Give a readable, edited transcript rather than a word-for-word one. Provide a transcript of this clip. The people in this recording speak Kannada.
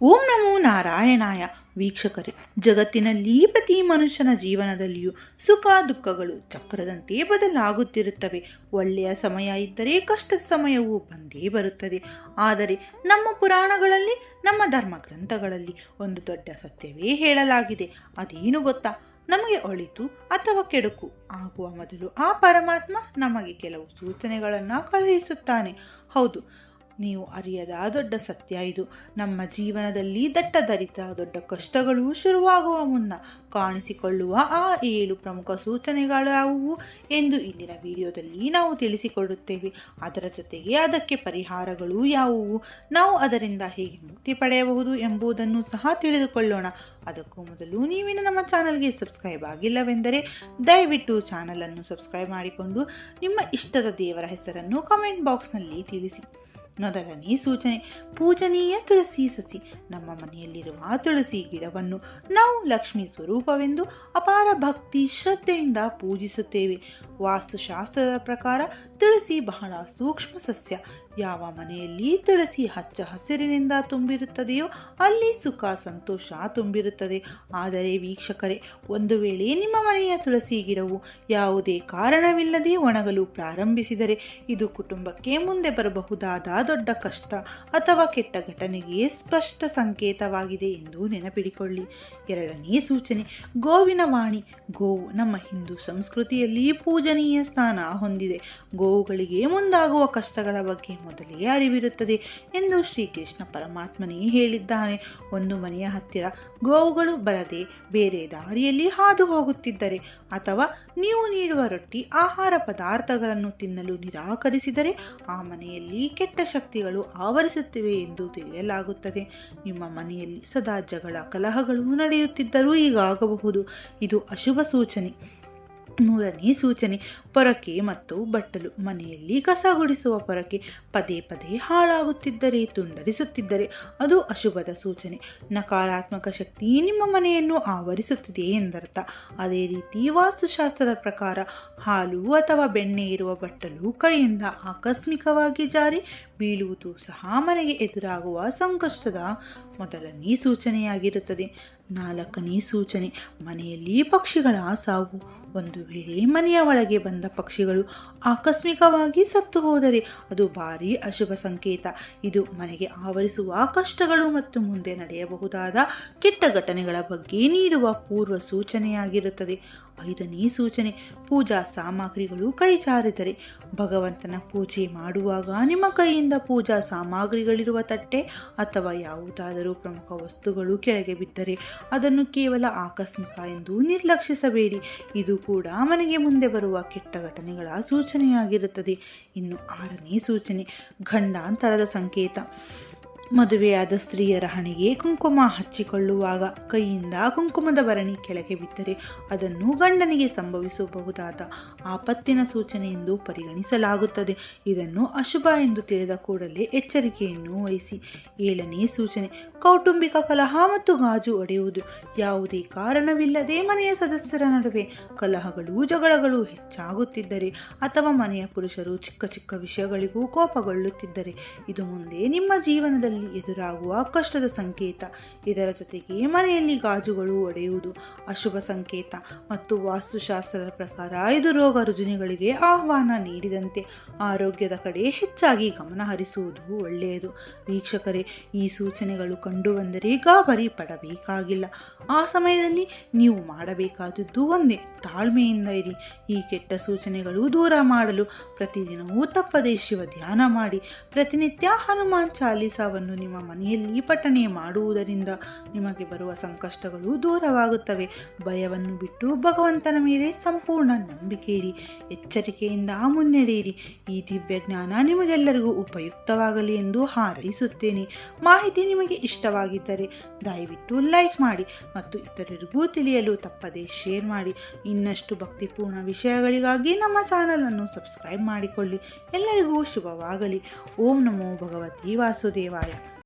ಓಂ ನಮೋ ನಾರಾಯಣಾಯ. ವೀಕ್ಷಕರೇ, ಜಗತ್ತಿನಲ್ಲಿ ಪ್ರತಿ ಮನುಷ್ಯನ ಜೀವನದಲ್ಲಿಯೂ ಸುಖ ದುಃಖಗಳು ಚಕ್ರದಂತೆ ಬದಲಾಗುತ್ತಿರುತ್ತವೆ. ಒಳ್ಳೆಯ ಸಮಯ ಇದ್ದರೆ ಕಷ್ಟದ ಸಮಯವೂ ಬಂದೇ ಬರುತ್ತದೆ. ಆದರೆ ನಮ್ಮ ಪುರಾಣಗಳಲ್ಲಿ, ನಮ್ಮ ಧರ್ಮ ಗ್ರಂಥಗಳಲ್ಲಿ ಒಂದು ದೊಡ್ಡ ಸತ್ಯವೇ ಹೇಳಲಾಗಿದೆ. ಅದೇನು ಗೊತ್ತಾ? ನಮಗೆ ಒಳಿತು ಅಥವಾ ಕೆಡುಕು ಆಗುವ ಮೊದಲು ಆ ಪರಮಾತ್ಮ ನಮಗೆ ಕೆಲವು ಸೂಚನೆಗಳನ್ನು ಕಳುಹಿಸುತ್ತಾನೆ. ಹೌದು, ನೀವು ಅರಿಯದ ದೊಡ್ಡ ಸತ್ಯ ಇದು. ನಮ್ಮ ಜೀವನದಲ್ಲಿ ದಟ್ಟ ದರಿದ್ರ, ದೊಡ್ಡ ಕಷ್ಟಗಳು ಶುರುವಾಗುವ ಮುನ್ನ ಕಾಣಿಸಿಕೊಳ್ಳುವ ಆ 7 ಪ್ರಮುಖ ಸೂಚನೆಗಳ್ಯಾವುವು ಎಂದು ಇಂದಿನ ವಿಡಿಯೋದಲ್ಲಿ ನಾವು ತಿಳಿಸಿಕೊಡುತ್ತೇವೆ. ಅದರ ಜೊತೆಗೆ ಅದಕ್ಕೆ ಪರಿಹಾರಗಳು ಯಾವುವು, ನಾವು ಅದರಿಂದ ಹೇಗೆ ಮುಕ್ತಿ ಪಡೆಯಬಹುದು ಎಂಬುದನ್ನು ಸಹ ತಿಳಿದುಕೊಳ್ಳೋಣ. ಅದಕ್ಕೂ ಮೊದಲು ನೀವಿನ್ನು ನಮ್ಮ ಚಾನಲ್ಗೆ ಸಬ್ಸ್ಕ್ರೈಬ್ ಆಗಿಲ್ಲವೆಂದರೆ ದಯವಿಟ್ಟು ಚಾನಲನ್ನು ಸಬ್ಸ್ಕ್ರೈಬ್ ಮಾಡಿಕೊಂಡು ನಿಮ್ಮ ಇಷ್ಟದ ದೇವರ ಹೆಸರನ್ನು ಕಮೆಂಟ್ ಬಾಕ್ಸ್ನಲ್ಲಿ ತಿಳಿಸಿ. ಮೊದಲನೇ ಸೂಚನೆ, ಪೂಜನೀಯ ತುಳಸಿ ಸಸಿ. ನಮ್ಮ ಮನೆಯಲ್ಲಿರುವ ತುಳಸಿ ಗಿಡವನ್ನು ನಾವು ಲಕ್ಷ್ಮೀ ಸ್ವರೂಪವೆಂದು ಅಪಾರ ಭಕ್ತಿ ಶ್ರದ್ಧೆಯಿಂದ ಪೂಜಿಸುತ್ತೇವೆ. ವಾಸ್ತುಶಾಸ್ತ್ರದ ಪ್ರಕಾರ ತುಳಸಿ ಬಹಳ ಸೂಕ್ಷ್ಮ ಸಸ್ಯ. ಯಾವ ಮನೆಯಲ್ಲಿ ತುಳಸಿ ಹಚ್ಚ ಹಸಿರಿನಿಂದ ತುಂಬಿರುತ್ತದೆಯೋ ಅಲ್ಲಿ ಸುಖ ಸಂತೋಷ ತುಂಬಿರುತ್ತದೆ. ಆದರೆ ವೀಕ್ಷಕರೇ, ಒಂದು ವೇಳೆ ನಿಮ್ಮ ಮನೆಯ ತುಳಸಿ ಗಿಡವು ಯಾವುದೇ ಕಾರಣವಿಲ್ಲದೆ ಒಣಗಲು ಪ್ರಾರಂಭಿಸಿದರೆ ಇದು ಕುಟುಂಬಕ್ಕೆ ಮುಂದೆ ಬರಬಹುದಾದ ದೊಡ್ಡ ಕಷ್ಟ ಅಥವಾ ಕೆಟ್ಟ ಘಟನೆಗೆ ಸ್ಪಷ್ಟ ಸಂಕೇತವಾಗಿದೆ ಎಂದು ನೆನಪಿಡಿಕೊಳ್ಳಿ. ಎರಡನೇ ಸೂಚನೆ, ಗೋವಿನ ವಾಣಿ. ಗೋವು ನಮ್ಮ ಹಿಂದೂ ಸಂಸ್ಕೃತಿಯಲ್ಲಿ ಪೂಜನೀಯ ಸ್ಥಾನ ಹೊಂದಿದೆ. ಗೋವುಗಳಿಗೆ ಮುಂದಾಗುವ ಕಷ್ಟಗಳ ಬಗ್ಗೆ ಮೊದಲೇ ಅರಿವಿರುತ್ತದೆ ಎಂದು ಶ್ರೀಕೃಷ್ಣ ಪರಮಾತ್ಮನೇ ಹೇಳಿದ್ದಾನೆ. ಒಂದು ಮನೆಯ ಹತ್ತಿರ ಗೋವುಗಳು ಬರದೆ ಬೇರೆ ದಾರಿಯಲ್ಲಿ ಹಾದು ಹೋಗುತ್ತಿದ್ದರೆ ಅಥವಾ ನೀವು ನೀಡುವ ರೊಟ್ಟಿ ಆಹಾರ ಪದಾರ್ಥಗಳನ್ನು ತಿನ್ನಲು ನಿರಾಕರಿಸಿದರೆ ಆ ಮನೆಯಲ್ಲಿ ಕೆಟ್ಟ ಶಕ್ತಿಗಳು ಆವರಿಸುತ್ತಿವೆ ಎಂದು ತಿಳಿಯಲಾಗುತ್ತದೆ. ನಿಮ್ಮ ಮನೆಯಲ್ಲಿ ಸದಾ ಜಗಳ ಕಲಹಗಳು ನಡೆಯುತ್ತಿದ್ದರೂ ಹೀಗಾಗಬಹುದು. ಇದು ಅಶುಭ ಸೂಚನೆ. ಮೂರನೇ ಸೂಚನೆ, ಪೊರಕೆ ಮತ್ತು ಬಟ್ಟಲು. ಮನೆಯಲ್ಲಿ ಕಸ ಗುಡಿಸುವ ಪೊರಕೆ ಪದೇ ಪದೇ ಹಾಳಾಗುತ್ತಿದ್ದರೆ, ತುಂಡರಿಸುತ್ತಿದ್ದರೆ ಅದು ಅಶುಭದ ಸೂಚನೆ. ನಕಾರಾತ್ಮಕ ಶಕ್ತಿ ನಿಮ್ಮ ಮನೆಯನ್ನು ಆವರಿಸುತ್ತಿದೆ ಎಂದರ್ಥ. ಅದೇ ರೀತಿ ವಾಸ್ತುಶಾಸ್ತ್ರದ ಪ್ರಕಾರ ಹಾಲು ಅಥವಾ ಬೆಣ್ಣೆ ಇರುವ ಬಟ್ಟಲು ಕೈಯಿಂದ ಆಕಸ್ಮಿಕವಾಗಿ ಜಾರಿ ಬೀಳುವುದು ಸಹ ಮನೆಗೆ ಎದುರಾಗುವ ಸಂಕಷ್ಟದ ಮೊದಲನೇ ಸೂಚನೆಯಾಗಿರುತ್ತದೆ. ನಾಲ್ಕನೇ ಸೂಚನೆ, ಮನೆಯಲ್ಲಿ ಪಕ್ಷಿಗಳ ಸಾವು. ಒಂದು ವೇಳೆ ಮನೆಯ ಒಳಗೆ ಬಂದ ಪಕ್ಷಿಗಳು ಆಕಸ್ಮಿಕವಾಗಿ ಸತ್ತು ಹೋದರೆ ಅದು ಭಾರಿ ಅಶುಭ ಸಂಕೇತ. ಇದು ಮನೆಗೆ ಆವರಿಸುವ ಕಷ್ಟಗಳು ಮತ್ತು ಮುಂದೆ ನಡೆಯಬಹುದಾದ ಕೆಟ್ಟ ಘಟನೆಗಳ ಬಗ್ಗೆ ನೀಡುವ ಪೂರ್ವ ಸೂಚನೆಯಾಗಿರುತ್ತದೆ. ಐದನೇ ಸೂಚನೆ, ಪೂಜಾ ಸಾಮಗ್ರಿಗಳು ಕೈ ಜಾರಿದರೆ. ಭಗವಂತನ ಪೂಜೆ ಮಾಡುವಾಗ ನಿಮ್ಮ ಕೈಯಿಂದ ಪೂಜಾ ಸಾಮಗ್ರಿಗಳಿರುವ ತಟ್ಟೆ ಅಥವಾ ಯಾವುದಾದರೂ ಪ್ರಮುಖ ವಸ್ತುಗಳು ಕೆಳಗೆ ಬಿದ್ದರೆ ಅದನ್ನು ಕೇವಲ ಆಕಸ್ಮಿಕ ಎಂದು ನಿರ್ಲಕ್ಷಿಸಬೇಡಿ. ಇದು ಕೂಡ ಮನೆಗೆ ಮುಂದೆ ಬರುವ ಕೆಟ್ಟ ಘಟನೆಗಳ ಸೂಚನೆಯಾಗಿರುತ್ತದೆ. ಇನ್ನು ಆರನೇ ಸೂಚನೆ, ಗಂಡಾಂತರದ ಸಂಕೇತ. ಮದುವೆಯಾದ ಸ್ತ್ರೀಯರ ಹಣೆಗೆ ಕುಂಕುಮ ಹಚ್ಚಿಕೊಳ್ಳುವಾಗ ಕೈಯಿಂದ ಕುಂಕುಮದ ಭರಣಿ ಕೆಳಗೆ ಬಿದ್ದರೆ ಅದನ್ನು ಗಂಡನಿಗೆ ಸಂಭವಿಸಬಹುದಾದ ಆಪತ್ತಿನ ಸೂಚನೆ ಎಂದು ಪರಿಗಣಿಸಲಾಗುತ್ತದೆ. ಇದನ್ನು ಅಶುಭ ಎಂದು ತಿಳಿದ ಕೂಡಲೇ ಎಚ್ಚರಿಕೆಯನ್ನು ವಹಿಸಿ. ಏಳನೇ ಸೂಚನೆ, ಕೌಟುಂಬಿಕ ಕಲಹ ಮತ್ತು ಗಾಜು ಒಡೆಯುವುದು. ಯಾವುದೇ ಕಾರಣವಿಲ್ಲದೆ ಮನೆಯ ಸದಸ್ಯರ ನಡುವೆ ಕಲಹಗಳು ಜಗಳಗಳು ಹೆಚ್ಚಾಗುತ್ತಿದ್ದರೆ ಅಥವಾ ಮನೆಯ ಪುರುಷರು ಚಿಕ್ಕ ಚಿಕ್ಕ ವಿಷಯಗಳಿಗೂ ಕೋಪಗೊಳ್ಳುತ್ತಿದ್ದರೆ ಇದು ಮುಂದೆ ನಿಮ್ಮ ಜೀವನದಲ್ಲಿ ಎದುರಾಗುವ ಕಷ್ಟದ ಸಂಕೇತ. ಇದರ ಜೊತೆಗೆ ಮನೆಯಲ್ಲಿ ಗಾಜುಗಳು ಒಡೆಯುವುದು ಅಶುಭ ಸಂಕೇತ ಮತ್ತು ವಾಸ್ತುಶಾಸ್ತ್ರದ ಪ್ರಕಾರ ಇದು ರೋಗ ರುಜಿನಗಳಿಗೆ ಆಹ್ವಾನ ನೀಡಿದಂತೆ. ಆರೋಗ್ಯದ ಕಡೆ ಹೆಚ್ಚಾಗಿ ಗಮನ ಹರಿಸುವುದು ಒಳ್ಳೆಯದು. ವೀಕ್ಷಕರೇ, ಈ ಸೂಚನೆಗಳು ಕಂಡು ಬಂದರೆ ಗಾಬರಿ ಪಡಬೇಕಾಗಿಲ್ಲ. ಆ ಸಮಯದಲ್ಲಿ ನೀವು ಮಾಡಬೇಕಾದದ್ದು ಒಂದೇ, ತಾಳ್ಮೆಯಿಂದ ಇರಿ. ಈ ಕೆಟ್ಟ ಸೂಚನೆಗಳು ದೂರ ಮಾಡಲು ಪ್ರತಿದಿನವೂ ತಪ್ಪದೇ ಶಿವ ಧ್ಯಾನ ಮಾಡಿ. ಪ್ರತಿನಿತ್ಯ ಹನುಮಾನ್ ಚಾಲೀಸವನ್ನು ನಿಮ್ಮ ಮನೆಯಲ್ಲಿ ಪಠಣೆ ಮಾಡುವುದರಿಂದ ನಿಮಗೆ ಬರುವ ಸಂಕಷ್ಟಗಳು ದೂರವಾಗುತ್ತವೆ. ಭಯವನ್ನು ಬಿಟ್ಟು ಭಗವಂತನ ಮೇಲೆ ಸಂಪೂರ್ಣ ನಂಬಿಕೆ ಇಡಿ. ಎಚ್ಚರಿಕೆಯಿಂದ ಮುನ್ನಡೆಯಿರಿ. ಈ ದಿವ್ಯ ಜ್ಞಾನ ನಿಮಗೆಲ್ಲರಿಗೂ ಉಪಯುಕ್ತವಾಗಲಿ ಎಂದು ಹಾರೈಸುತ್ತೇನೆ. ಮಾಹಿತಿ ನಿಮಗೆ ಇಷ್ಟವಾಗಿದ್ದರೆ ದಯವಿಟ್ಟು ಲೈಕ್ ಮಾಡಿ ಮತ್ತು ಇತರರಿಗೂ ತಿಳಿಯಲು ತಪ್ಪದೇ ಶೇರ್ ಮಾಡಿ. ಇನ್ನಷ್ಟು ಭಕ್ತಿಪೂರ್ಣ ವಿಷಯಗಳಿಗಾಗಿ ನಮ್ಮ ಚಾನಲನ್ನು ಸಬ್ಸ್ಕ್ರೈಬ್ ಮಾಡಿಕೊಳ್ಳಿ. ಎಲ್ಲರಿಗೂ ಶುಭವಾಗಲಿ. ಓಂ ನಮೋ ಭಗವತಿ ವಾಸುದೇವಾಯ.